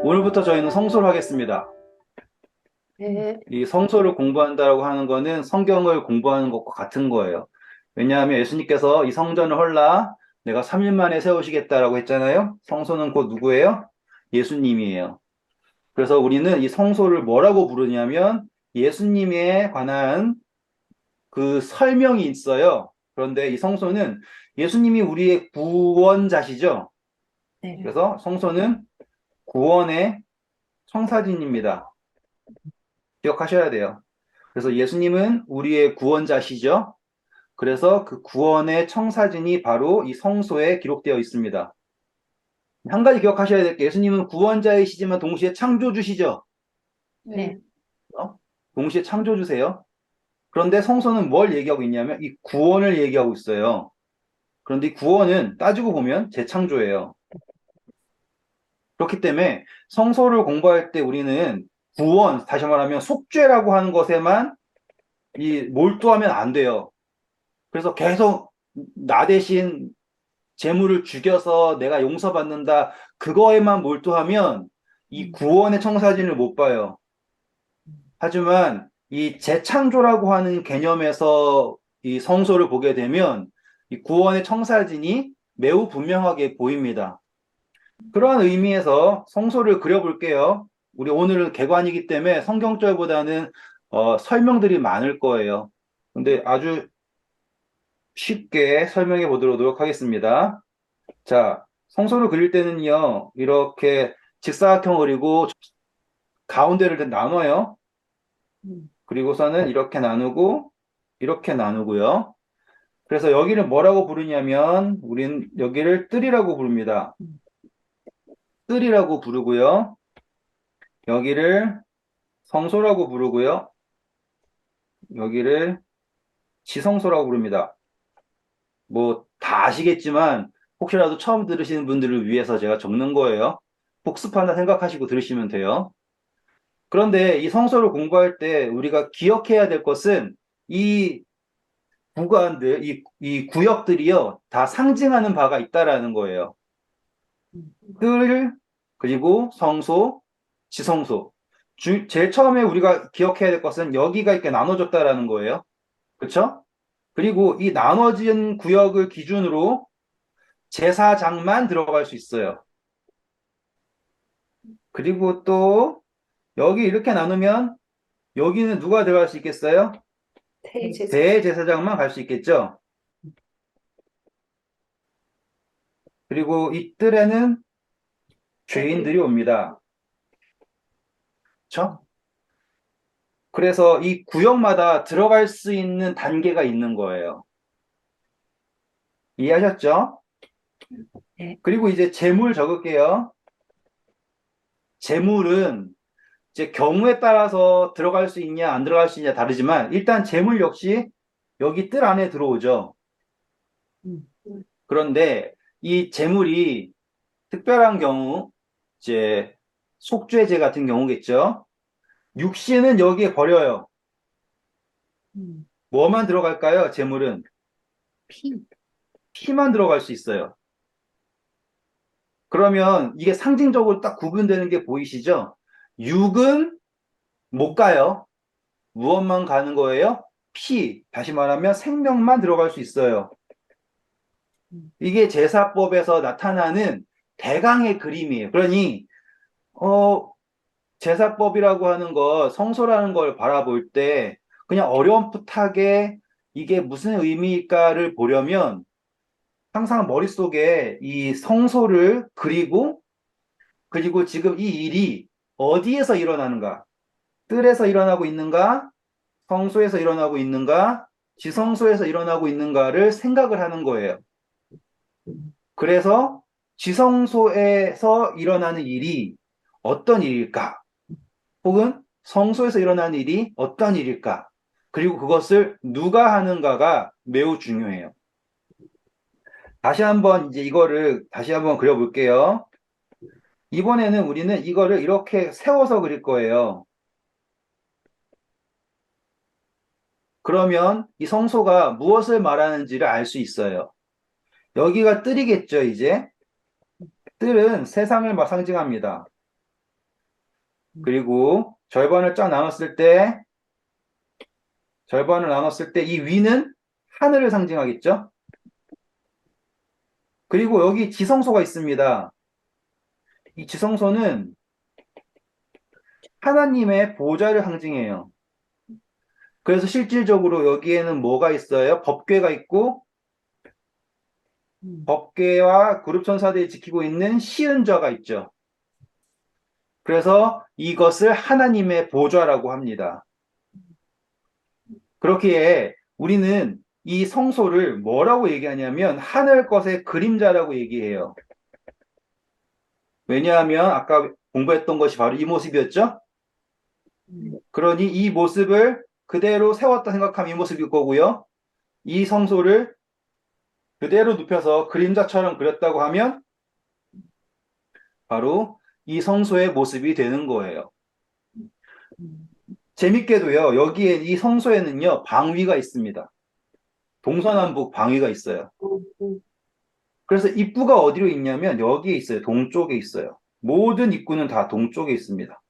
오늘부터 저희는 성소를 하겠습니다. 네, 이 성소를 공부한다고 하는 거는 성경을 공부하는 것과 같은 거예요. 왜냐하면 예수님께서 이 성전을 헐라 내가 3일 만에 세우시겠다라고 했잖아요. 성소는 곧 누구예요? 예수님이에요. 그래서 우리는 이 성소를 뭐라고 부르냐면 예수님에 관한 그 설명이 있어요. 그런데 이 성소는 예수님이 우리의 구원자시죠. 네, 그래서 성소는 구원의 청사진입니다. 기억하셔야 돼요. 그래서 예수님은 우리의 구원자시죠. 그래서 그 구원의 청사진이 바로 이 성소에 기록되어 있습니다. 한 가지 기억하셔야 될 게 예수님은 구원자이시지만 동시에 창조주시죠. 네. 어? 동시에 창조주세요. 그런데 성소는 뭘 얘기하고 있냐면 이 구원을 얘기하고 있어요. 그런데 이 구원은 따지고 보면 재창조예요. 그렇기 때문에 성소를 공부할 때 우리는 구원, 다시 말하면 속죄라고 하는 것에만 몰두하면 안 돼요. 그래서 계속 나 대신 재물을 죽여서 내가 용서받는다. 그거에만 몰두하면 이 구원의 청사진을 못 봐요. 하지만 이 재창조라고 하는 개념에서 이 성소를 보게 되면 이 구원의 청사진이 매우 분명하게 보입니다. 그러한 의미에서 성소를 그려볼게요. 우리 오늘은 개관이기 때문에 성경절보다는 설명들이 많을 거예요. 근데 아주 쉽게 설명해 보도록 노력하겠습니다. 자, 성소를 그릴 때는요, 이렇게 직사각형 그리고 가운데를 나눠요. 그리고서는 이렇게 나누고요. 그래서 여기를 뭐라고 부르냐면, 우린 여기를 뜰이라고 부릅니다. 뜰이라고 부르고요. 여기를 성소라고 부르고요. 여기를 지성소라고 부릅니다. 뭐, 다 아시겠지만, 혹시라도 처음 들으시는 분들을 위해서 제가 적는 거예요. 복습한다 생각하시고 들으시면 돼요. 그런데 이 성서를 공부할 때 우리가 기억해야 될 것은 이 구간들, 이 구역들이요, 다 상징하는 바가 있다라는 거예요. 뜰, 그리고 성소, 지성소. 제일 처음에 우리가 기억해야 될 것은 여기가 이렇게 나눠졌다라는 거예요. 그쵸? 그리고 이 나눠진 구역을 기준으로 제사장만 들어갈 수 있어요. 그리고 또 여기 이렇게 나누면 여기는 누가 들어갈 수 있겠어요? 대제사장. 대제사장만 갈 수 있겠죠? 그리고 이 뜰에는 죄인들이 옵니다. 그렇죠? 그래서 이 구역마다 들어갈 수 있는 단계가 있는 거예요. 이해하셨죠? 네, 그리고 이제 재물 적을게요. 재물은 이제 경우에 따라서 들어갈 수 있냐 안 들어갈 수 있냐 다르지만 일단 재물 역시 여기 뜰 안에 들어오죠. 그런데 이 재물이 특별한 경우 이제 속죄제 같은 경우겠죠. 육신은 여기에 버려요. 뭐만 들어갈까요? 재물은 피. 피만 들어갈 수 있어요. 그러면 이게 상징적으로 딱 구분되는 게 보이시죠? 육은 못 가요. 무엇만 가는 거예요? 피. 다시 말하면 생명만 들어갈 수 있어요. 이게 제사법에서 나타나는 대강의 그림이에요. 그러니 제사법이라고 하는 거, 성소라는 걸 바라볼 때 그냥 어렴풋하게 이게 무슨 의미일까를 보려면 항상 머릿속에 이 성소를 그리고 지금 이 일이 어디에서 일어나는가? 뜰에서 일어나고 있는가? 성소에서 일어나고 있는가? 지성소에서 일어나고 있는가를 생각을 하는 거예요. 그래서 지성소에서 일어나는 일이 어떤 일일까? 혹은 성소에서 일어나는 일이 어떤 일일까? 그리고 그것을 누가 하는가가 매우 중요해요. 다시 한번 이제 이거를 다시 한번 그려볼게요. 이번에는 우리는 이거를 이렇게 세워서 그릴 거예요. 그러면 이 성소가 무엇을 말하는지를 알 수 있어요. 여기가 뜰이겠죠, 이제. 뜰은 세상을 상징합니다. 그리고 절반을 나눴을 때 이 위는 하늘을 상징하겠죠? 그리고 여기 지성소가 있습니다. 이 지성소는 하나님의 보좌를 상징해요. 그래서 실질적으로 여기에는 뭐가 있어요? 법궤가 있고 법궤와 그룹 천사들이 지키고 있는 시은좌가 있죠. 그래서 이것을 하나님의 보좌라고 합니다. 그렇기에 우리는 이 성소를 뭐라고 얘기하냐면 하늘 것의 그림자라고 얘기해요. 왜냐하면 아까 공부했던 것이 바로 이 모습이었죠? 그러니 이 모습을 그대로 세웠다 생각하면 이 모습일 거고요. 이 성소를 그대로 눕혀서 그림자처럼 그렸다고 하면 바로 이 성소의 모습이 되는 거예요. 재밌게도요, 여기에 이 성소에는요, 방위가 있습니다. 동서남북 방위가 있어요. 그래서 입구가 어디로 있냐면 여기에 있어요. 동쪽에 있어요. 모든 입구는 다 동쪽에 있습니다.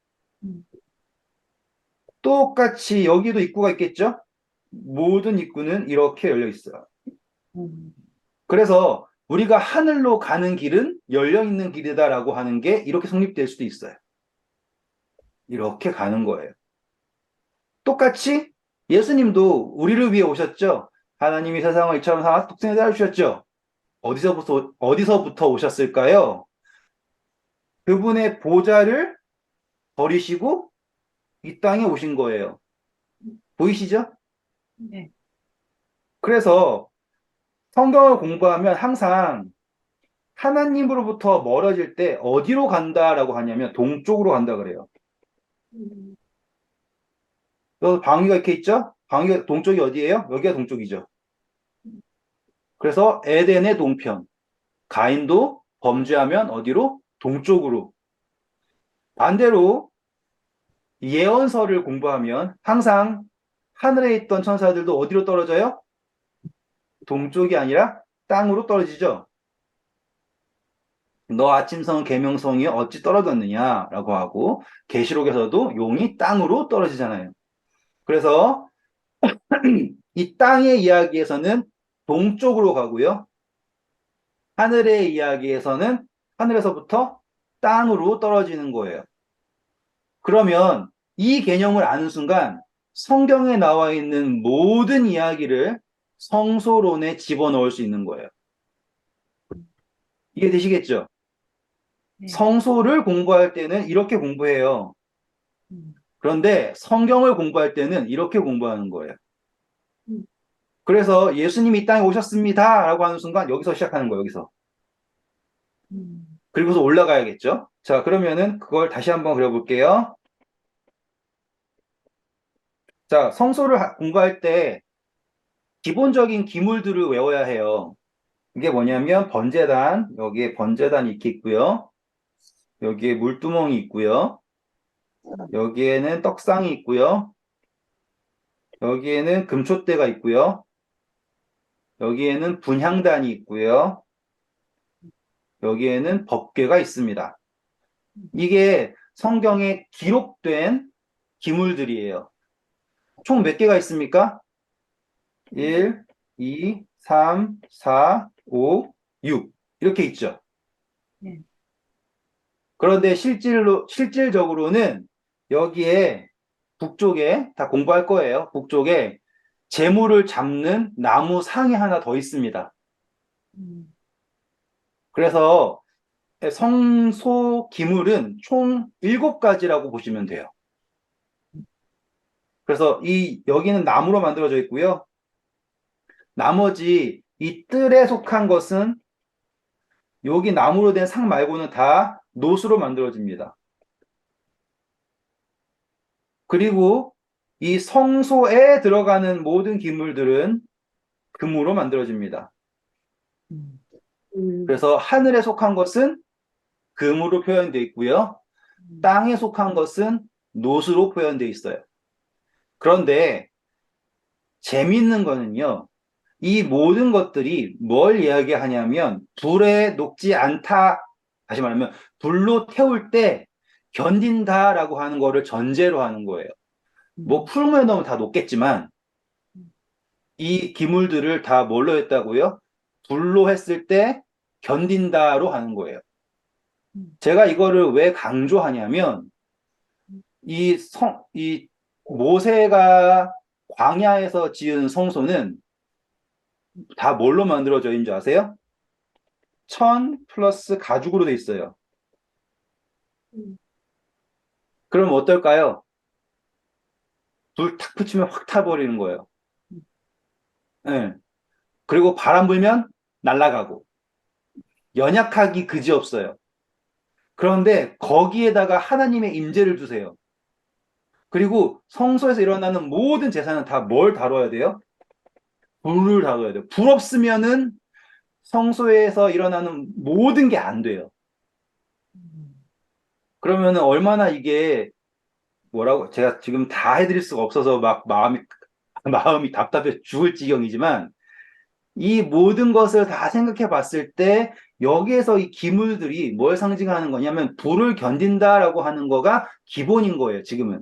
똑같이 여기도 입구가 있겠죠? 모든 입구는 이렇게 열려 있어요. 그래서 우리가 하늘로 가는 길은 열려 있는 길이다라고 하는 게 이렇게 성립될 수도 있어요. 이렇게 가는 거예요. 똑같이 예수님도 우리를 위해 오셨죠? 하나님이 세상을 이처럼 사랑하사 독생자를 주셨죠? 어디서부터 오셨을까요? 그분의 보좌를 버리시고 이 땅에 오신 거예요. 보이시죠? 네. 그래서 성경을 공부하면 항상 하나님으로부터 멀어질 때 어디로 간다라고 하냐면 동쪽으로 간다 그래요. 여기 방위가 이렇게 있죠? 방위가 동쪽이 어디예요? 여기가 동쪽이죠. 그래서 에덴의 동편. 가인도 범죄하면 어디로? 동쪽으로. 반대로 예언서를 공부하면 항상 하늘에 있던 천사들도 어디로 떨어져요? 동쪽이 아니라 땅으로 떨어지죠. 너 아침성 계명성이 어찌 떨어졌느냐라고 하고 계시록에서도 용이 땅으로 떨어지잖아요. 그래서 이 땅의 이야기에서는 동쪽으로 가고요. 하늘의 이야기에서는 하늘에서부터 땅으로 떨어지는 거예요. 그러면 이 개념을 아는 순간 성경에 나와 있는 모든 이야기를 성소론에 집어넣을 수 있는 거예요. 이해되시겠죠? 네. 성소를 공부할 때는 이렇게 공부해요. 그런데 성경을 공부할 때는 이렇게 공부하는 거예요. 그래서 예수님이 이 땅에 오셨습니다 라고 하는 순간 여기서 시작하는 거예요. 여기서. 그리고서 올라가야겠죠? 자, 그러면은 그걸 다시 한번 그려볼게요. 자, 성소를 공부할 때 기본적인 기물들을 외워야 해요. 이게 뭐냐면 번제단, 여기에 번제단이 이렇게 있고요. 여기에 물두멍이 있고요. 여기에는 떡상이 있고요. 여기에는 금촛대가 있고요. 여기에는 분향단이 있고요. 여기에는 법궤가 있습니다. 이게 성경에 기록된 기물들이에요. 총 몇 개가 있습니까? 1, 2, 3, 4, 5, 6 이렇게 있죠. 네. 그런데 실질적으로는 여기에 북쪽에 다 공부할 거예요. 북쪽에 재물을 잡는 나무 상이 하나 더 있습니다. 그래서 성소 기물은 총 7가지라고 보시면 돼요. 그래서 여기는 나무로 만들어져 있고요. 나머지 이 뜰에 속한 것은 여기 나무로 된 상 말고는 다 노수로 만들어집니다. 그리고 이 성소에 들어가는 모든 기물들은 금으로 만들어집니다. 그래서 하늘에 속한 것은 금으로 표현되어 있고요. 땅에 속한 것은 노수로 표현되어 있어요. 그런데 재미있는 거는요. 이 모든 것들이 뭘 이야기하냐면 불에 녹지 않다. 다시 말하면 불로 태울 때 견딘다라고 하는 거를 전제로 하는 거예요. 뭐 음, 풀무에 넣으면 다 녹겠지만 음, 이 기물들을 다 뭘로 했다고요? 불로 했을 때 견딘다로 하는 거예요. 음, 제가 이거를 왜 강조하냐면 음, 이 모세가 광야에서 지은 성소는 다 뭘로 만들어져 있는 줄 아세요? 천 플러스 가죽으로 돼 있어요. 음, 그럼 어떨까요? 불 탁 붙이면 확 타버리는 거예요. 음, 예. 그리고 바람 불면 날아가고 연약하기 그지없어요. 그런데 거기에다가 하나님의 임재를 두세요. 그리고 성소에서 일어나는 모든 제사는 다 뭘 다뤄야 돼요? 불을 다뤄야 돼요. 불 없으면은 성소에서 일어나는 모든 게 안 돼요. 음, 그러면은 얼마나 이게 뭐라고 제가 지금 다 해드릴 수가 없어서 막 마음이 답답해 죽을 지경이지만 이 모든 것을 다 생각해 봤을 때 여기에서 이 기물들이 뭘 상징하는 거냐면 불을 견딘다라고 하는 거가 기본인 거예요, 지금은.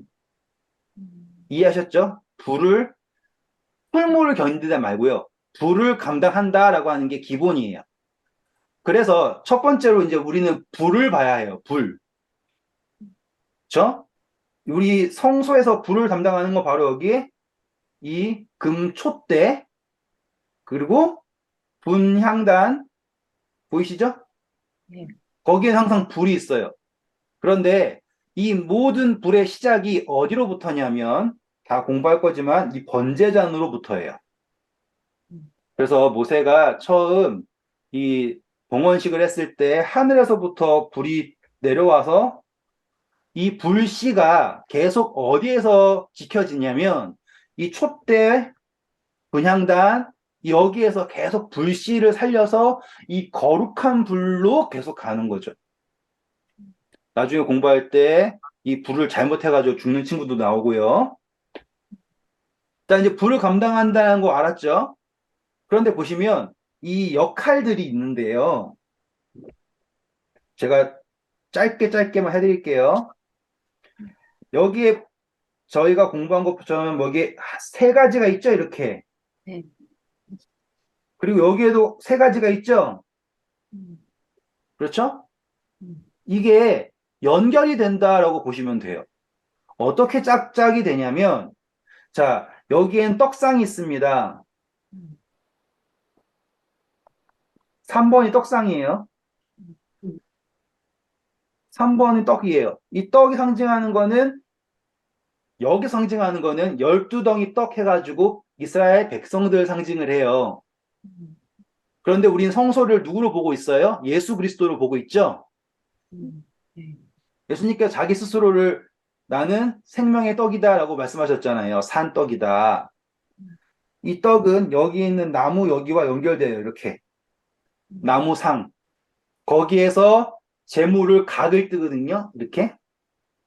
이해하셨죠? 풀물을 견디다 말고요. 불을 감당한다라고 하는 게 기본이에요. 그래서 첫 번째로 이제 우리는 불을 봐야 해요. 불. 그렇죠? 우리 성소에서 불을 담당하는 거 바로 여기에 이 금촛대 그리고 분향단 보이시죠? 네, 거기엔 항상 불이 있어요. 그런데 이 모든 불의 시작이 어디로부터냐면 다 공부할 거지만 이 번제잔으로부터예요. 음, 그래서 모세가 처음 이 봉헌식을 했을 때 하늘에서부터 불이 내려와서 이 불씨가 계속 어디에서 지켜지냐면 이 촛대 분향단 여기에서 계속 불씨를 살려서 이 거룩한 불로 계속 가는 거죠. 나중에 공부할 때 이 불을 잘못해가지고 죽는 친구도 나오고요. 자, 이제 불을 감당한다는 거 알았죠? 그런데 보시면 이 역할들이 있는데요. 제가 짧게만 해드릴게요. 여기에 저희가 공부한 것처럼 여기 세 가지가 있죠, 이렇게. 네, 그리고 여기에도 세 가지가 있죠? 음, 그렇죠? 음, 이게 연결이 된다라고 보시면 돼요. 어떻게 짝짝이 되냐면, 자, 여기엔 떡상이 있습니다. 음, 3번이 떡상이에요. 음, 3번이 떡이에요. 이 떡이 상징하는 거는, 여기 상징하는 거는 12덩이 떡 해가지고 이스라엘 백성들 상징을 해요. 음, 그런데 우린 성소를 누구로 보고 있어요? 예수 그리스도로 보고 있죠? 네, 예수님께서 자기 스스로를 나는 생명의 떡이다라고 말씀하셨잖아요. 산 떡이다. 음, 이 떡은 여기 있는 나무 여기와 연결돼요. 이렇게. 음, 나무 상. 거기에서 재물을 각을 뜨거든요. 이렇게.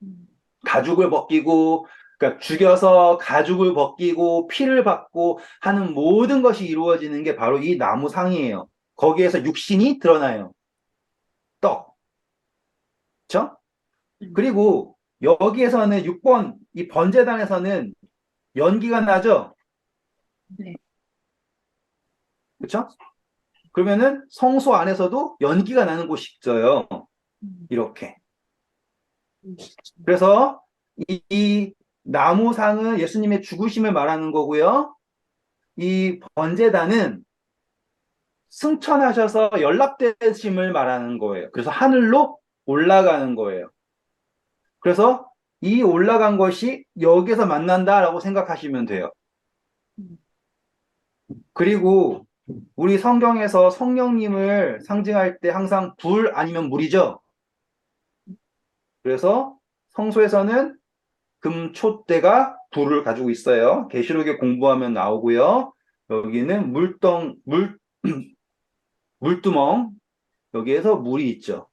음, 가죽을 벗기고, 그러니까 죽여서 가죽을 벗기고 피를 받고 하는 모든 것이 이루어지는 게 바로 이 나무 상이에요. 거기에서 육신이 드러나요. 떡. 그렇죠? 음, 그리고 여기에서는 6번 이 번제단에서는 연기가 나죠. 네, 그렇죠? 그러면은 성소 안에서도 연기가 나는 곳이 있어요. 음, 이렇게. 음, 그래서 이 나무상은 예수님의 죽으심을 말하는 거고요. 이 번제단은 승천하셔서 연락되심을 말하는 거예요. 그래서 하늘로 올라가는 거예요. 그래서 이 올라간 것이 여기서 만난다라고 생각하시면 돼요. 음, 그리고 우리 성경에서 성령님을 상징할 때 항상 불 아니면 물이죠. 그래서 성소에서는 금촛대가 불을 가지고 있어요. 계시록에 공부하면 나오고요. 여기는 물두멍, 여기에서 물이 있죠.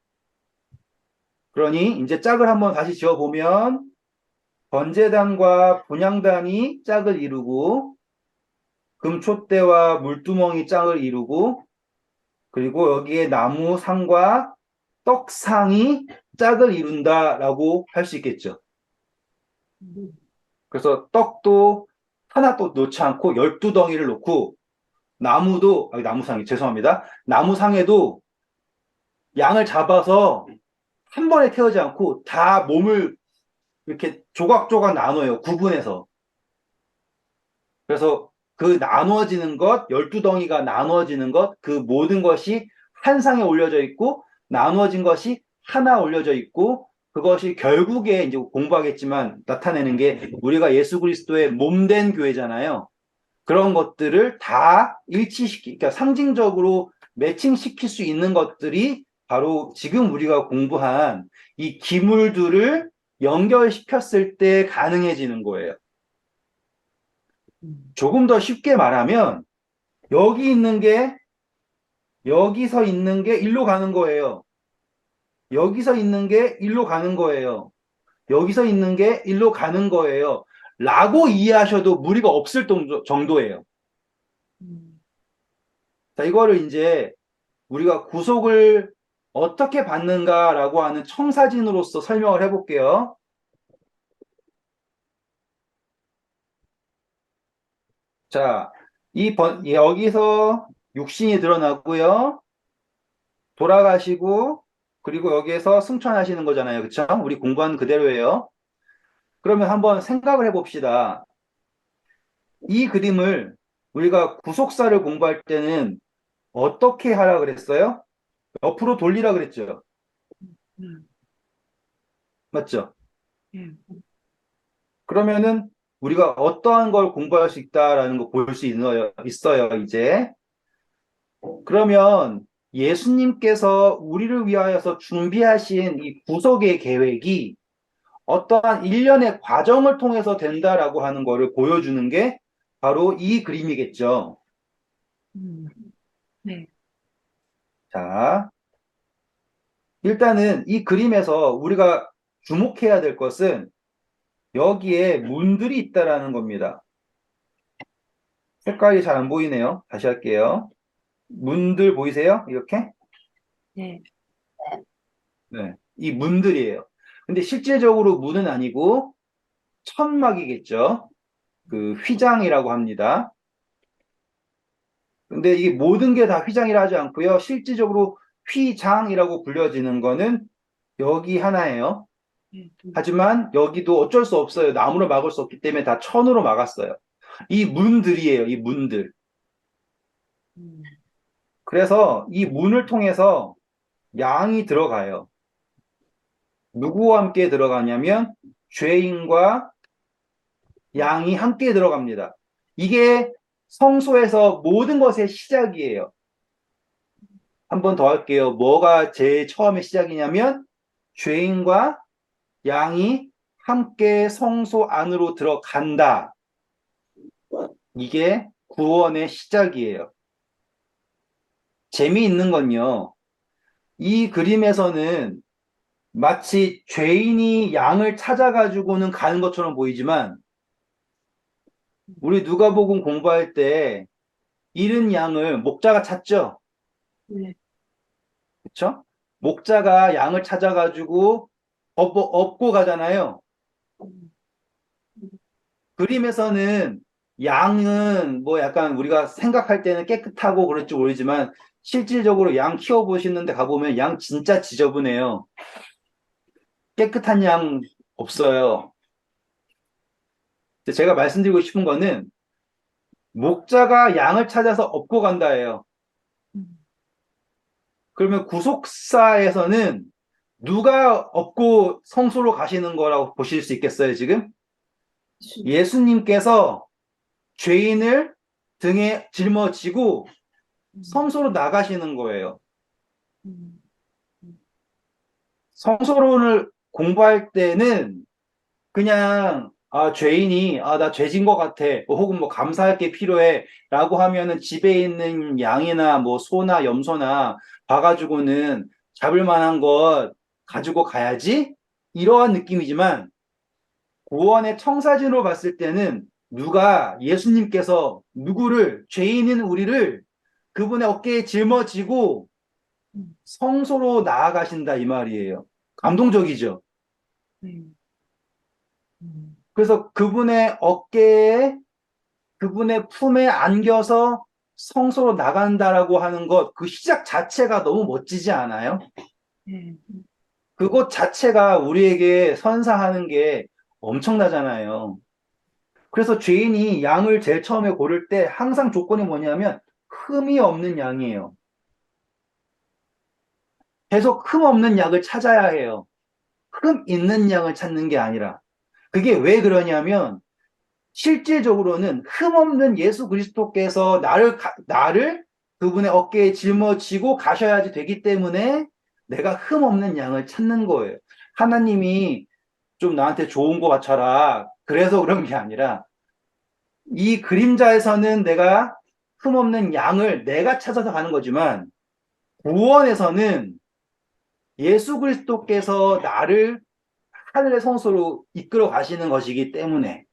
그러니 이제 짝을 한번 다시 지어보면 번제단과 분향단이 짝을 이루고 금촛대와 물두멍이 짝을 이루고 그리고 여기에 나무 상과 떡상이 짝을 이룬다라고 할 수 있겠죠. 음, 그래서 떡도 하나 또 놓지 않고 12덩이를 놓고 나무도, 아니, 나무상이, 죄송합니다. 나무상에도 양을 잡아서 한 번에 태우지 않고 다 몸을 이렇게 조각조각 나눠요. 구분해서. 그래서 그 나누어지는 것, 12덩이가 나누어지는 것, 그 모든 것이 한 상에 올려져 있고, 나누어진 것이 하나 올려져 있고, 그것이 결국에 이제 공부하겠지만 나타내는 게 우리가 예수 그리스도의 몸된 교회잖아요. 그런 것들을 다 그러니까 상징적으로 매칭시킬 수 있는 것들이 바로 지금 우리가 공부한 이 기물들을 연결시켰을 때 가능해지는 거예요. 조금 더 쉽게 말하면 여기 있는 게 여기서 있는 게 일로 가는 거예요. 여기서 있는 게 일로 가는 거예요. 여기서 있는 게 일로 가는 거예요. 라고 이해하셔도 무리가 없을 정도예요. 음, 자, 이거를 이제 우리가 구속을 어떻게 받는가라고 하는 청사진으로서 설명을 해볼게요. 자, 여기서 육신이 드러나고요. 돌아가시고, 그리고 여기에서 승천하시는 거잖아요. 그쵸? 우리 공부한 그대로예요. 그러면 한번 생각을 해봅시다. 이 그림을 우리가 구속사를 공부할 때는 어떻게 하라 그랬어요? 옆으로 돌리라 그랬죠. 음, 맞죠? 예, 그러면은 우리가 어떠한 걸 공부할 수 있다라는 거 볼 수 있어요, 이제. 그러면 예수님께서 우리를 위하여서 준비하신 이 구속의 계획이 어떠한 일련의 과정을 통해서 된다라고 하는 거를 보여주는 게 바로 이 그림이겠죠. 음, 네, 자, 일단은 이 그림에서 우리가 주목해야 될 것은 여기에 문들이 있다라는 겁니다. 색깔이 잘 안 보이네요. 다시 할게요. 문들 보이세요? 이렇게? 네, 네. 이 문들이에요. 근데 실제적으로 문은 아니고 천막이겠죠. 그 휘장이라고 합니다. 근데 이게 모든 게 다 휘장이라 하지 않고요. 실질적으로 휘장이라고 불려지는 거는 여기 하나예요. 네, 하지만 여기도 어쩔 수 없어요. 나무로 막을 수 없기 때문에 다 천으로 막았어요. 이 문들이에요. 이 문들. 음, 그래서 이 문을 통해서 양이 들어가요. 누구와 함께 들어가냐면 죄인과 양이 함께 들어갑니다. 이게 성소에서 모든 것의 시작이에요. 한 번 더 할게요. 뭐가 제일 처음에 시작이냐면 죄인과 양이 함께 성소 안으로 들어간다. 이게 구원의 시작이에요. 재미있는 건요. 이 그림에서는 마치 죄인이 양을 찾아가지고는 가는 것처럼 보이지만 우리 누가복음 공부할 때 잃은 양을 목자가 찾죠. 네, 그쵸? 목자가 양을 찾아가지고 업고 가잖아요. 음, 그림에서는 양은 뭐 약간 우리가 생각할 때는 깨끗하고 그럴지 모르지만 실질적으로 양 키워보시는데 가보면 양 진짜 지저분해요. 깨끗한 양 없어요. 근데 제가 말씀드리고 싶은 거는 목자가 양을 찾아서 업고 간다예요. 음, 그러면 구속사에서는 누가 업고 성소로 가시는 거라고 보실 수 있겠어요, 지금? 예수님께서 죄인을 등에 짊어지고 음, 성소로 나가시는 거예요. 음, 음, 성소론을 공부할 때는 그냥 죄인이 나 죄진 것 같아 뭐 혹은 뭐 감사할 게 필요해 라고 하면은 집에 있는 양이나 뭐 소나 염소나 봐가지고는 잡을 만한 것 가지고 가야지 이러한 느낌이지만 구원의 청사진으로 봤을 때는 누가 예수님께서 누구를 죄인인 우리를 그분의 어깨에 짊어지고 음, 성소로 나아가신다 이 말이에요. 감동적이죠. 네. 음. 그래서 그분의 어깨에, 그분의 품에 안겨서 성소로 나간다라고 하는 것, 그 시작 자체가 너무 멋지지 않아요? 네. 그것 자체가 우리에게 선사하는 게 엄청나잖아요. 그래서 죄인이 양을 제일 처음에 고를 때 항상 조건이 뭐냐면 흠이 없는 양이에요. 계속 흠 없는 양을 찾아야 해요. 흠 있는 양을 찾는 게 아니라. 그게 왜 그러냐면 실질적으로는 흠 없는 예수 그리스도께서 나를 그분의 어깨에 짊어지고 가셔야지 되기 때문에 내가 흠 없는 양을 찾는 거예요. 하나님이 좀 나한테 좋은 거 같아라. 그래서 그런 게 아니라 이 그림자에서는 내가 흠없는 양을 내가 찾아서 가는 거지만 구원에서는 예수 그리스도께서 나를 하늘의 성소로 이끌어 가시는 것이기 때문에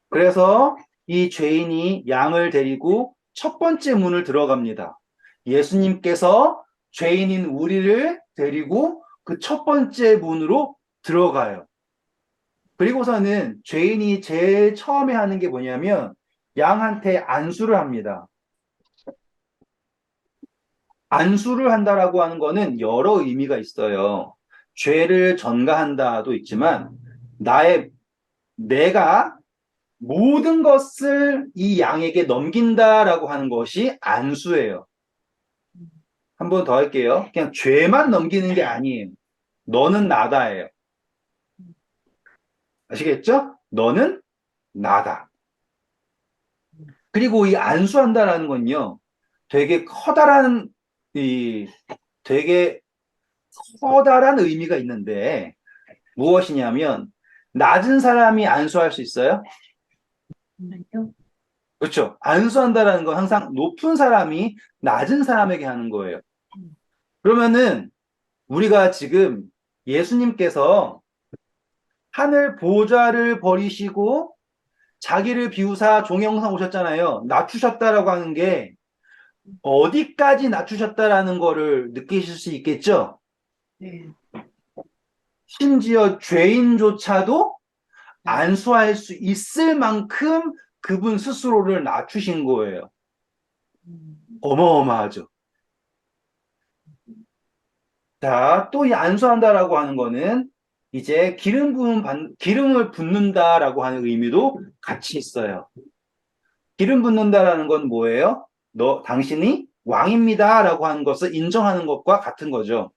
그래서 이 죄인이 양을 데리고 첫 번째 문을 들어갑니다. 예수님께서 죄인인 우리를 데리고 그 첫 번째 문으로 들어가요. 그리고서는 죄인이 제일 처음에 하는 게 뭐냐면 양한테 안수를 합니다. 안수를 한다라고 하는 거는 여러 의미가 있어요. 죄를 전가한다도 있지만 내가 모든 것을 이 양에게 넘긴다라고 하는 것이 안수예요. 한 번 더 할게요. 그냥 죄만 넘기는 게 아니에요. 너는 나다예요. 아시겠죠? 너는 나다. 그리고 이 안수한다라는 건요, 되게 커다란, 이, 되게 커다란 의미가 있는데, 무엇이냐면, 낮은 사람이 안수할 수 있어요? 정말요? 그렇죠. 안수한다라는 건 항상 높은 사람이 낮은 사람에게 하는 거예요. 음. 그러면은, 우리가 지금 예수님께서 하늘 보좌를 버리시고 자기를 비우사 종영상 오셨잖아요. 낮추셨다라고 하는 게 어디까지 낮추셨다라는 거를 느끼실 수 있겠죠? 네. 심지어 죄인조차도 네. 안수할 수 있을 만큼 그분 스스로를 낮추신 거예요. 음. 어마어마하죠. 자, 또 이 안수한다라고 하는 거는 이제 기름을 붓는다라고 하는 의미도 같이 있어요. 기름 붓는다라는 건 뭐예요? 당신이 왕입니다라고 하는 것을 인정하는 것과 같은 거죠.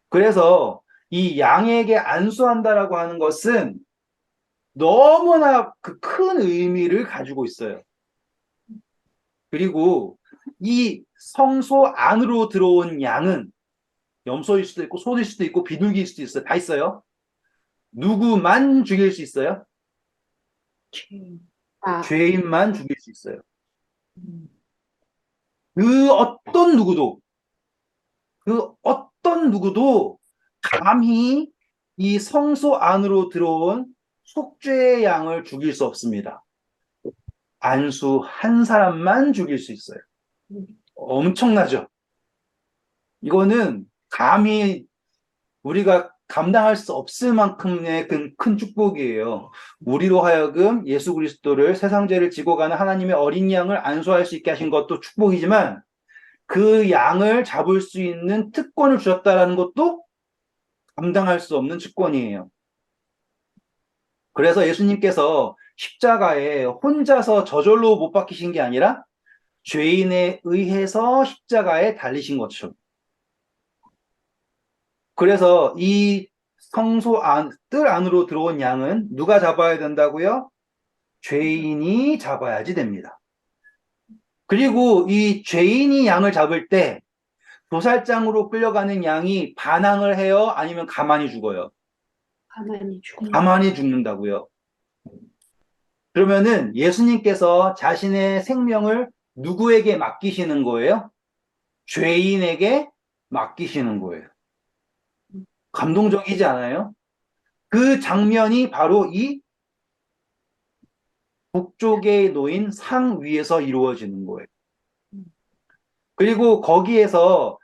그래서 이 양에게 안수한다라고 하는 것은 너무나 그 큰 의미를 가지고 있어요. 그리고 이 성소 안으로 들어온 양은 염소일 수도 있고 소일 수도 있고 비둘기일 수도 있어요. 다 있어요. 누구만 죽일 수 있어요? 죄. 죄인만 죽일 수 있어요. 음. 그 어떤 누구도 감히 이 성소 안으로 들어온 속죄의 양을 죽일 수 없습니다. 안수 한 사람만 죽일 수 있어요. 음. 엄청나죠? 이거는 감히 우리가 감당할 수 없을 만큼의 큰 축복이에요. 우리로 하여금 예수 그리스도를 세상 죄를 지고 가는 하나님의 어린 양을 안수할 수 있게 하신 것도 축복이지만 그 양을 잡을 수 있는 특권을 주셨다라는 것도 감당할 수 없는 축권이에요. 그래서 예수님께서 십자가에 혼자서 저절로 못 박히신 게 아니라 죄인에 의해서 십자가에 달리신 것처럼. 그래서 이 뜰 안으로 들어온 양은 누가 잡아야 된다고요? 죄인이 잡아야지 됩니다. 그리고 이 죄인이 양을 잡을 때 도살장으로 끌려가는 양이 반항을 해요? 아니면 가만히 죽어요? 가만히 죽는. 가만히 죽는다고요. 그러면은 예수님께서 자신의 생명을 누구에게 맡기시는 거예요? 죄인에게 맡기시는 거예요. 감동적이지 않아요? 그 장면이 바로 이 북쪽에 놓인 상 위에서 이루어지는 거예요. 그리고 거기에서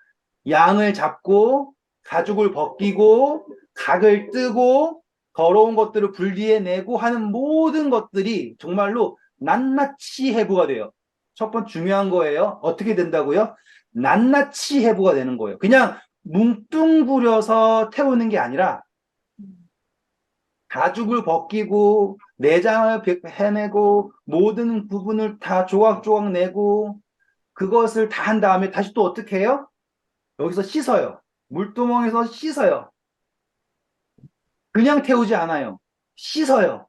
양을 잡고 가죽을 벗기고 각을 뜨고 더러운 것들을 분리해 내고 하는 모든 것들이 정말로 낱낱이 해부가 돼요. 첫 번째 중요한 거예요. 어떻게 된다고요? 낱낱이 해부가 되는 거예요. 그냥 뭉뚱그려서 태우는 게 아니라 가죽을 벗기고 내장을 해내고 모든 부분을 다 조각조각 내고 그것을 다 한 다음에 다시 또 어떻게 해요? 여기서 씻어요. 물두멍에서 씻어요. 그냥 태우지 않아요. 씻어요.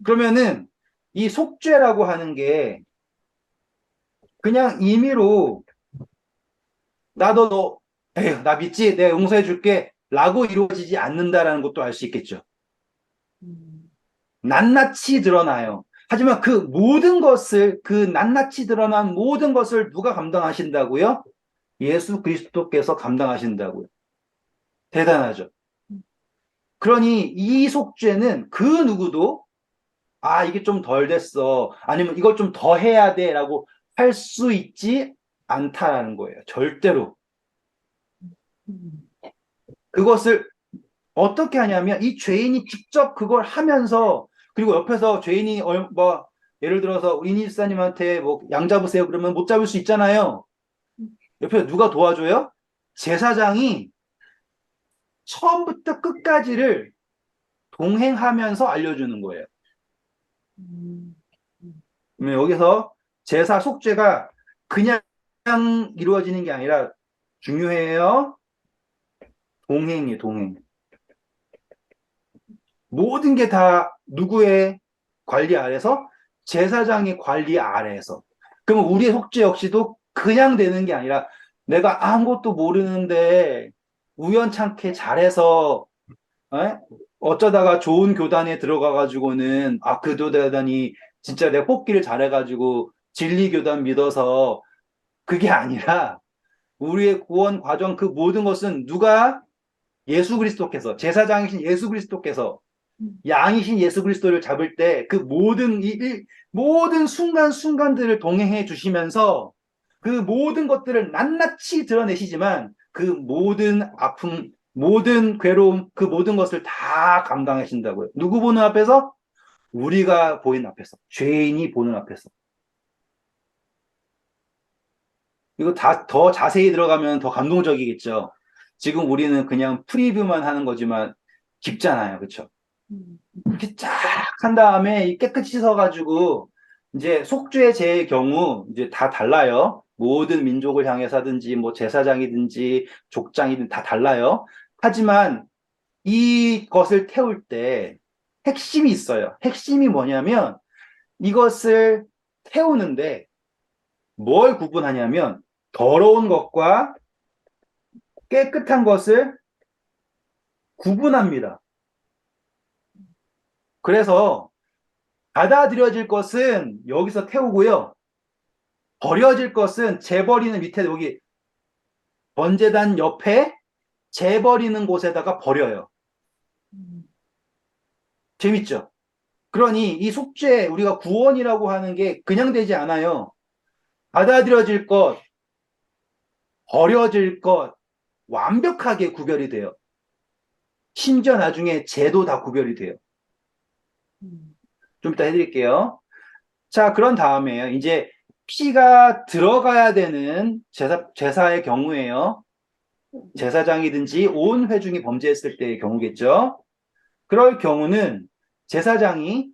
그러면은 이 속죄라고 하는 게 그냥 임의로 나도 너 에휴 나 믿지? 내가 용서해 줄게 라고 이루어지지 않는다라는 것도 알 수 있겠죠. 음, 낱낱이 드러나요. 하지만 그 모든 것을 그 낱낱이 드러난 모든 것을 누가 감당하신다고요? 예수 그리스도께서 감당하신다고요. 대단하죠. 그러니 이 속죄는 그 누구도 아 이게 좀 덜 됐어 아니면 이걸 좀 더 해야 돼라고 할 수 있지 않다라는 거예요. 절대로. 음, 그것을 어떻게 하냐면 이 죄인이 직접 그걸 하면서 그리고 옆에서 죄인이 뭐 예를 들어서 이니 집사님한테 뭐 양 잡으세요 그러면 못 잡을 수 있잖아요. 옆에 누가 도와줘요? 제사장이 처음부터 끝까지를 동행하면서 알려주는 거예요. 음, 음, 여기서 제사 속죄가 그냥 이루어지는 게 아니라 중요해요. 동행이에요, 동행. 모든 게 다 누구의 관리 아래서? 제사장의 관리 아래에서. 그러면 우리의 속죄 역시도 그냥 되는 게 아니라 내가 아무것도 모르는데 우연찮게 잘해서 에? 어쩌다가 좋은 교단에 들어가가지고는 그 교단이 진짜 내가 뽑기를 잘해가지고 진리 교단 믿어서 그게 아니라 우리의 구원 과정 그 모든 것은 누가 예수 그리스도께서 제사장이신 예수 그리스도께서 음, 양이신 예수 그리스도를 잡을 때 그 모든 모든 순간순간들을 동행해 주시면서 그 모든 것들을 낱낱이 드러내시지만 그 모든 아픔, 모든 괴로움, 그 모든 것을 다 감당하신다고요. 누구 보는 앞에서? 우리가 보이는 앞에서. 죄인이 보는 앞에서. 이거 더 자세히 들어가면 더 감동적이겠죠. 지금 우리는 그냥 프리뷰만 하는 거지만 깊잖아요. 그렇죠? 음, 이렇게 쫙 한 다음에 깨끗이 씻어가지고 이제 속죄제의 경우 이제 다 달라요. 모든 민족을 향해서 하든지 뭐 제사장이든지 족장이든 다 달라요. 하지만 이것을 태울 때 핵심이 있어요. 핵심이 뭐냐면 이것을 태우는데 뭘 구분하냐면 더러운 것과 깨끗한 것을 구분합니다. 그래서 받아들여질 것은 여기서 태우고요. 버려질 것은 재버리는 밑에 여기 번제단 옆에 재버리는 곳에다가 버려요. 음, 재밌죠? 그러니 이 속죄 우리가 구원이라고 하는 게 그냥 되지 않아요. 받아들여질 것, 버려질 것 완벽하게 구별이 돼요. 심지어 나중에 죄도 다 구별이 돼요. 음, 좀 이따 해드릴게요. 자, 그런 다음에 이제 피가 들어가야 되는 제사의 경우에요. 제사장이든지 온 회중이 범죄했을 때의 경우겠죠. 그럴 경우는 제사장이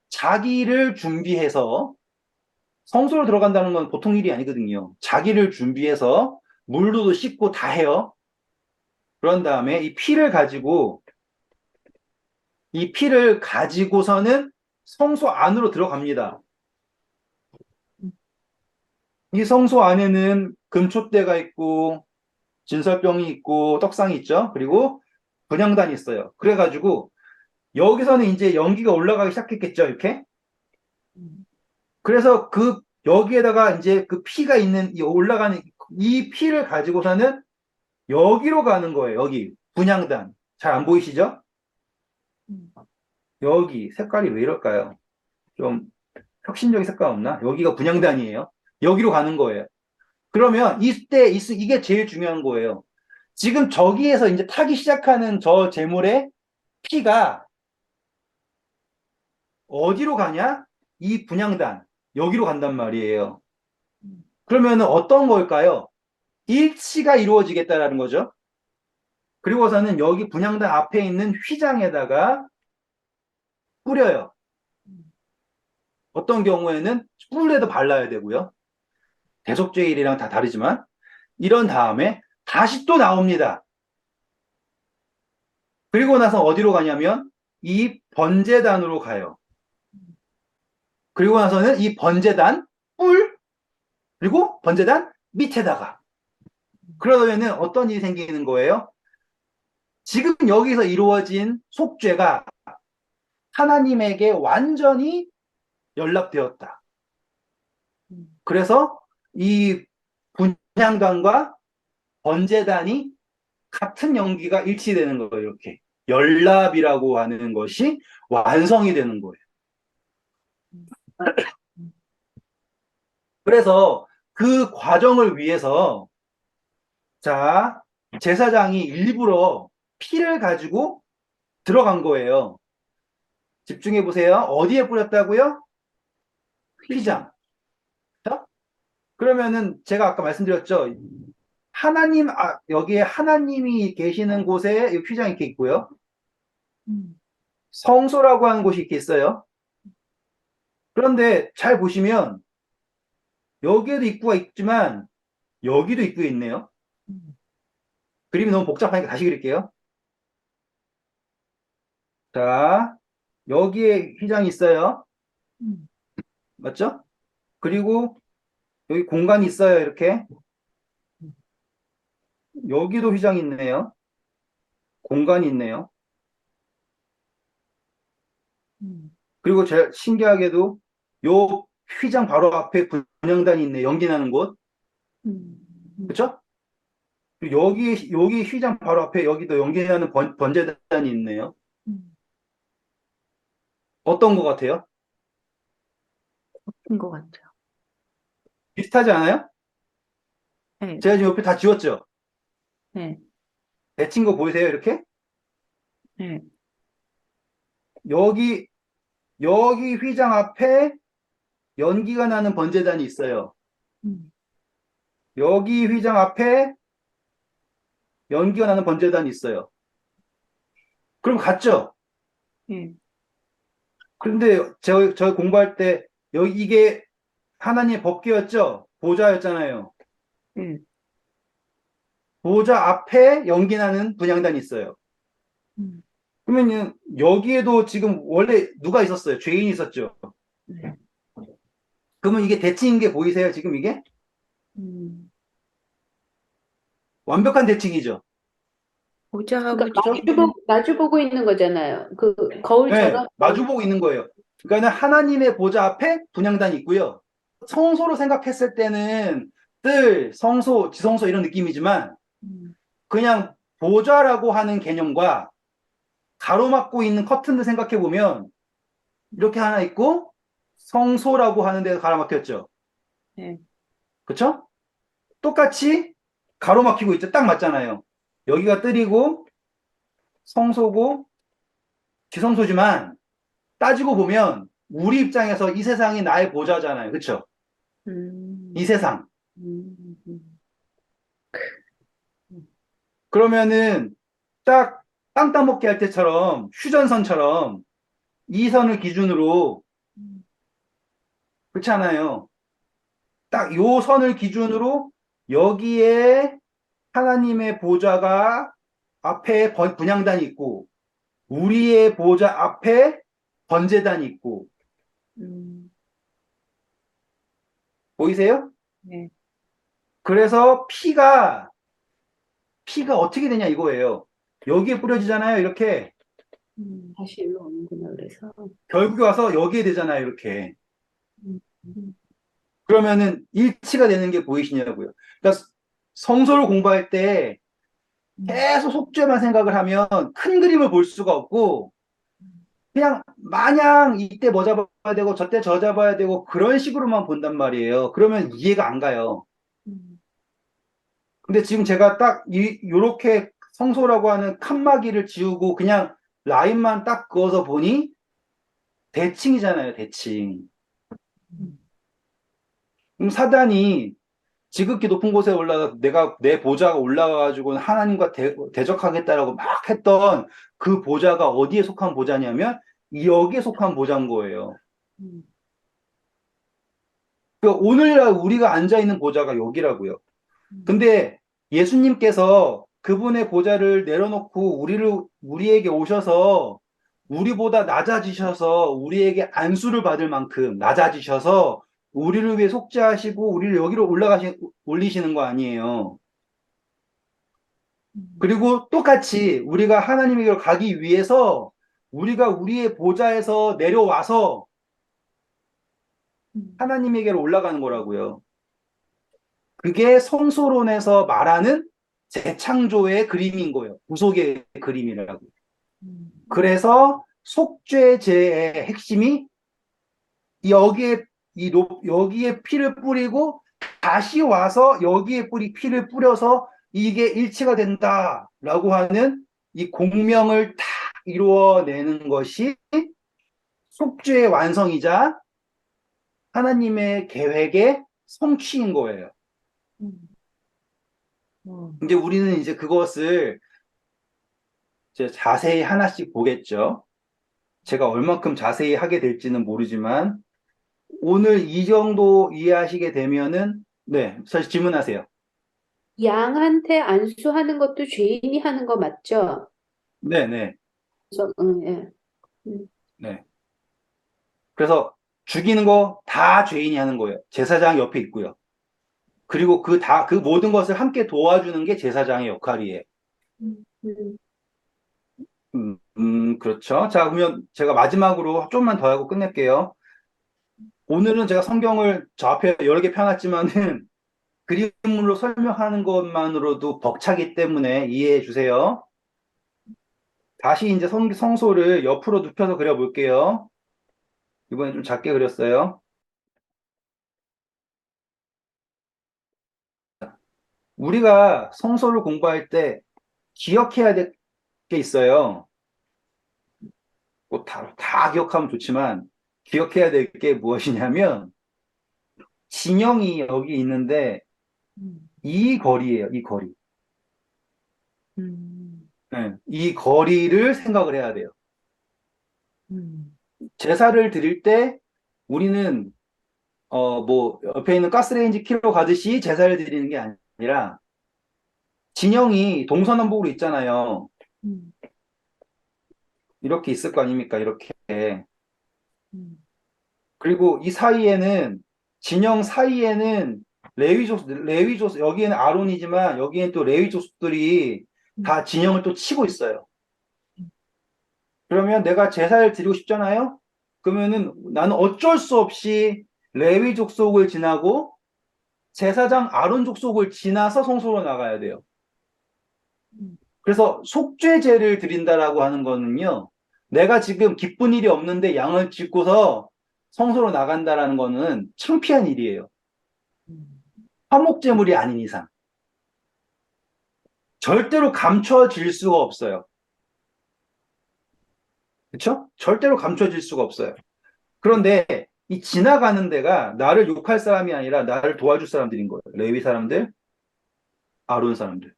자기를 준비해서 성소로 들어간다는 건 보통 일이 아니거든요. 자기를 준비해서 물로도 씻고 다 해요. 그런 다음에 이 피를 가지고서는 성소 안으로 들어갑니다. 이 성소 안에는 금촛대가 있고 진설병이 있고 떡상이 있죠. 그리고 분향단이 있어요. 그래가지고 여기서는 이제 연기가 올라가기 시작했겠죠. 이렇게. 음, 그래서 여기에다가 이제 그 피가 있는 이 올라가는 이 피를 가지고서는 여기로 가는 거예요. 여기 분향단. 잘 안 보이시죠? 음, 여기 색깔이 왜 이럴까요? 좀 혁신적인 색깔 없나? 여기가 분향단이에요. 여기로 가는 거예요. 그러면 이때 이게 제일 중요한 거예요. 지금 저기에서 이제 타기 시작하는 저 재물의 피가 어디로 가냐? 이 분향단, 여기로 간단 말이에요. 음, 그러면 어떤 걸까요? 일치가 이루어지겠다라는 거죠. 그리고서는 여기 분향단 앞에 있는 휘장에다가 뿌려요. 음, 어떤 경우에는 뿔에도 발라야 되고요. 대속죄일이랑 다 다르지만 이런 다음에 다시 또 나옵니다. 그리고 나서 어디로 가냐면 이 번제단으로 가요. 그리고 나서는 이 번제단 뿔 그리고 번제단 밑에다가 그러면은 어떤 일이 생기는 거예요? 지금 여기서 이루어진 속죄가 하나님에게 완전히 연락되었다. 음, 그래서 이 분향단과 번제단이 같은 연기가 일치되는 거예요. 이렇게 연합이라고 하는 것이 완성이 되는 거예요. 음, 음, 그래서 그 과정을 위해서 자 제사장이 일부러 피를 가지고 들어간 거예요. 집중해 보세요. 어디에 뿌렸다고요? 휘장. 휘장. 자, 그러면은 제가 아까 말씀드렸죠. 여기에 하나님이 계시는 곳에 이 휘장이 이렇게 있고요. 음, 성소라고 하는 곳이 이렇게 있어요. 그런데 잘 보시면 여기에도 입구가 있지만 여기도 입구가 있네요. 음, 그림이 너무 복잡하니까 다시 그릴게요. 자, 여기에 휘장이 있어요. 음, 맞죠? 그리고 여기 공간이 있어요. 이렇게. 음, 여기도 휘장이 있네요. 공간이 있네요. 음, 그리고 제일 신기하게도 요 휘장 바로 앞에 분향단이 있네. 연기 나는 곳. 음, 음, 그쵸? 그리고 여기 휘장 바로 앞에 여기도 연기 나는 번제단이 있네요. 음. 어떤 것 같아요? 것 같아요. 비슷하지 않아요? 네, 제가 지금 옆에 다 지웠죠? 네, 대칭 거 보이세요? 이렇게? 네. 여기, 여기 휘장 앞에 연기가 나는 번제단이 있어요. 음, 여기 휘장 앞에 연기가 나는 번제단이 있어요. 그럼 같죠? 네, 그런데 저 공부할 때 여기 이게 하나님의 법궤였죠? 보좌였잖아요. 네. 보좌 앞에 연기 나는 분향단이 있어요. 음, 그러면 여기에도 지금 원래 누가 있었어요? 죄인이 있었죠? 네. 그러면 이게 대칭인 게 보이세요? 지금 이게? 음. 완벽한 대칭이죠? 보좌하고 그러니까 그렇죠? 마주 보고 있는 거잖아요. 그 네, 거울처럼. 마주보고 있는 거예요. 그러니까 하나님의 보좌 앞에 분향단이 있고요. 성소로 생각했을 때는 뜰, 성소, 지성소 이런 느낌이지만 음, 그냥 보좌라고 하는 개념과 가로막고 있는 커튼을 생각해 보면 이렇게 하나 있고 성소라고 하는 데가 가로막혔죠. 네. 그쵸? 똑같이 가로막히고 있죠. 딱 맞잖아요. 여기가 뜰이고 성소고 지성소지만 따지고 보면 우리 입장에서 이 세상이 나의 보좌잖아요. 그쵸? 이 음, 세상. 음, 음, 음, 그러면은 딱 땅 따먹기 할 때처럼 휴전선처럼 이 선을 기준으로 음, 그렇지 않아요. 딱 음, 요 선을 기준으로 여기에 하나님의 보좌가 앞에 분향단이 있고 우리의 보좌 앞에 번제단이 있고 음, 보이세요? 네. 그래서 피가 어떻게 되냐 이거예요. 여기에 뿌려지잖아요. 이렇게 다시 일로 오는구나 그래서. 결국에 와서 여기에 되잖아요. 이렇게 음, 음, 그러면은 일치가 되는 게 보이시냐고요. 그러니까 성서를 공부할 때 음, 계속 속죄만 생각을 하면 큰 그림을 볼 수가 없고 그냥 마냥 이때 뭐 잡아야 되고 저때 저 잡아야 되고 그런 식으로만 본단 말이에요. 그러면 이해가 안 가요. 음, 근데 지금 제가 딱 요렇게 성소라고 하는 칸막이를 지우고 그냥 라인만 딱 그어서 보니 대칭이잖아요, 대칭. 음, 그럼 사단이 지극히 높은 곳에 올라가 내가 내 보좌가 올라가가지고 하나님과 대적하겠다라고 막 했던 그 보좌가 어디에 속한 보좌냐면 여기에 속한 보좌인 거예요. 음, 그러니까 오늘날 우리가 앉아 있는 보좌가 여기라고요. 근데 예수님께서 그분의 보좌를 내려놓고 우리에게 오셔서 우리보다 낮아지셔서 우리에게 안수를 받을 만큼 낮아지셔서 우리를 위해 속죄하시고 우리를 여기로 올리시는 거 아니에요. 그리고 똑같이 우리가 하나님에게로 가기 위해서 우리가 우리의 보좌에서 내려와서 음, 하나님에게로 올라가는 거라고요. 그게 성소론에서 말하는 재창조의 그림인 거예요. 구속의 그림이라고. 음, 그래서 속죄제의 핵심이 여기에 여기에 피를 뿌리고 다시 와서 여기에 피를 뿌려서 이게 일치가 된다라고 하는 이 공명을 다 이루어내는 것이 속죄의 완성이자 하나님의 계획의 성취인 거예요. 음, 어, 이제 우리는 이제 그것을 이제 자세히 하나씩 보겠죠. 제가 얼만큼 자세히 하게 될지는 모르지만 오늘 이 정도 이해하시게 되면은 네, 사실 질문하세요. 양한테 안수하는 것도 죄인이 하는 거 맞죠? 네, 네, 그래서, 예. 음, 네. 그래서 죽이는 거 다 죄인이 하는 거예요. 제사장 옆에 있고요. 그리고 그 모든 것을 함께 도와주는 게 제사장의 역할이에요. 음, 그렇죠. 자, 그러면 제가 마지막으로 좀만 더 하고 끝낼게요. 오늘은 제가 성경을 저 앞에 여러 개 펴놨지만은 그림으로 설명하는 것만으로도 벅차기 때문에 이해해 주세요. 다시 이제 성소를 옆으로 눕혀서 그려볼게요. 이번엔 좀 작게 그렸어요. 우리가 성소를 공부할 때 기억해야 될 게 있어요. 뭐 다 기억하면 좋지만 기억해야 될 게 무엇이냐면 진영이 여기 있는데 음, 이 거리예요. 이 거리. 음, 네, 이 거리를 생각을 해야 돼요. 음, 제사를 드릴 때 우리는 뭐 옆에 있는 가스레인지 키로 가듯이 제사를 드리는 게 아니라 진영이 동서남북으로 있잖아요. 음, 이렇게 있을 거 아닙니까? 이렇게. 음, 그리고 이 사이에는 진영 사이에는 레위족 여기에는 아론이지만 여기에는 또 레위족들이 음, 다 진영을 또 치고 있어요. 그러면 내가 제사를 드리고 싶잖아요. 그러면은 나는 어쩔 수 없이 레위 족속을 지나고 제사장 아론 족속을 지나서 성소로 나가야 돼요. 음, 그래서 속죄제를 드린다라고 하는 거는요. 내가 지금 기쁜 일이 없는데 양을 짓고서 성소로 나간다라는 거는 창피한 일이에요. 음, 화목제물이 아닌 이상. 절대로 감춰질 수가 없어요. 그렇죠? 절대로 감춰질 수가 없어요. 그런데 이 지나가는 데가 나를 욕할 사람이 아니라 나를 도와줄 사람들인 거예요. 레위 사람들, 아론 사람들.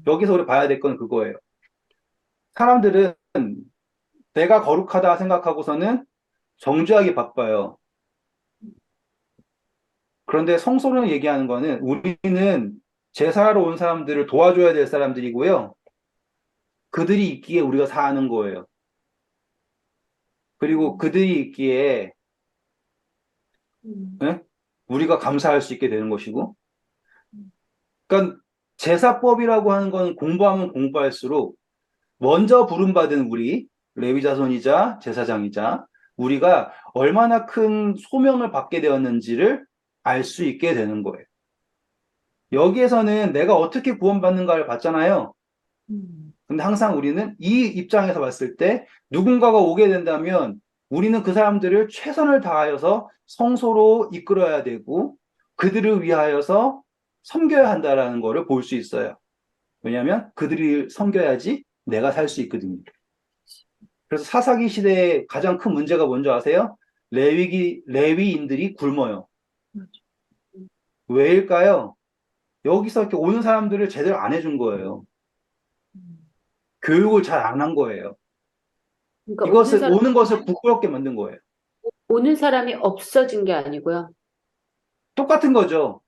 여기서 우리 봐야 될 건 그거예요. 사람들은 내가 거룩하다 생각하고서는 정죄하기 바빠요. 그런데 성소를 얘기하는 거는 우리는 제사하러 온 사람들을 도와줘야 될 사람들이고요. 그들이 있기에 우리가 사는 거예요. 그리고 그들이 있기에 음, 예? 우리가 감사할 수 있게 되는 것이고. 그러니까 제사법이라고 하는 건 공부하면 공부할수록 먼저 부름받은 우리 레위 자손이자 제사장이자 우리가 얼마나 큰 소명을 받게 되었는지를 알 수 있게 되는 거예요. 여기에서는 내가 어떻게 구원받는가를 봤잖아요. 음, 근데 항상 우리는 이 입장에서 봤을 때 누군가가 오게 된다면 우리는 그 사람들을 최선을 다하여서 성소로 이끌어야 되고 그들을 위하여서 섬겨야 한다라는 거를 볼 수 있어요. 왜냐하면 그들이 섬겨야지 내가 살 수 있거든요. 그래서 사사기 시대의 가장 큰 문제가 뭔지 아세요? 레위인들이 굶어요. 맞아. 왜일까요? 여기서 이렇게 오는 사람들을 제대로 안 해준 거예요. 음. 교육을 잘 안 한 거예요. 그러니까 오는 것을 부끄럽게 만든 거예요. 오는 사람이 없어진 게 아니고요. 똑같은 거죠.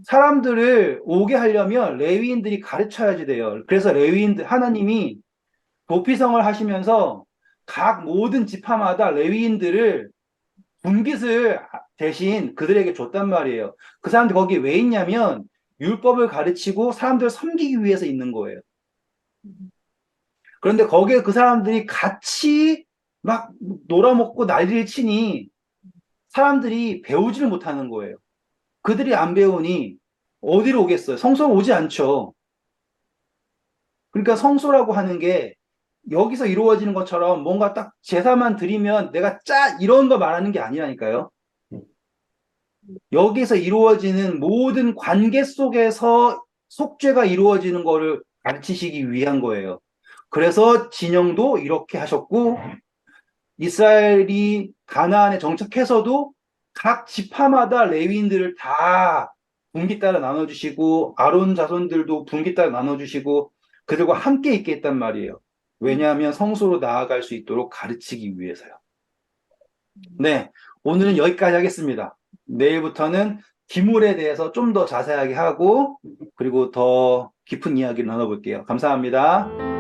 사람들을 오게 하려면 레위인들이 가르쳐야지 돼요. 그래서 하나님이 도피성을 하시면서 각 모든 지파마다 레위인들을 분깃을 대신 그들에게 줬단 말이에요. 그 사람들 거기 왜 있냐면 율법을 가르치고 사람들을 섬기기 위해서 있는 거예요. 음. 그런데 거기에 그 사람들이 같이 막 놀아먹고 난리를 치니 사람들이 배우지를 못하는 거예요. 그들이 안 배우니 어디로 오겠어요? 성소로 오지 않죠. 그러니까 성소라고 하는 게 여기서 이루어지는 것처럼 뭔가 딱 제사만 드리면 내가 이런 거 말하는 게 아니라니까요. 여기서 이루어지는 모든 관계 속에서 속죄가 이루어지는 거를 가르치시기 위한 거예요. 그래서 진영도 이렇게 하셨고 이스라엘이 가나안에 정착해서도 각 지파마다 레위인들을 다 분기 따라 나눠주시고 아론 자손들도 분기 따라 나눠주시고 그들과 함께 있게 했단 말이에요. 왜냐하면 성소로 나아갈 수 있도록 가르치기 위해서요. 네, 오늘은 여기까지 하겠습니다. 내일부터는 기물에 대해서 좀 더 자세하게 하고 그리고 더 깊은 이야기를 나눠볼게요. 감사합니다.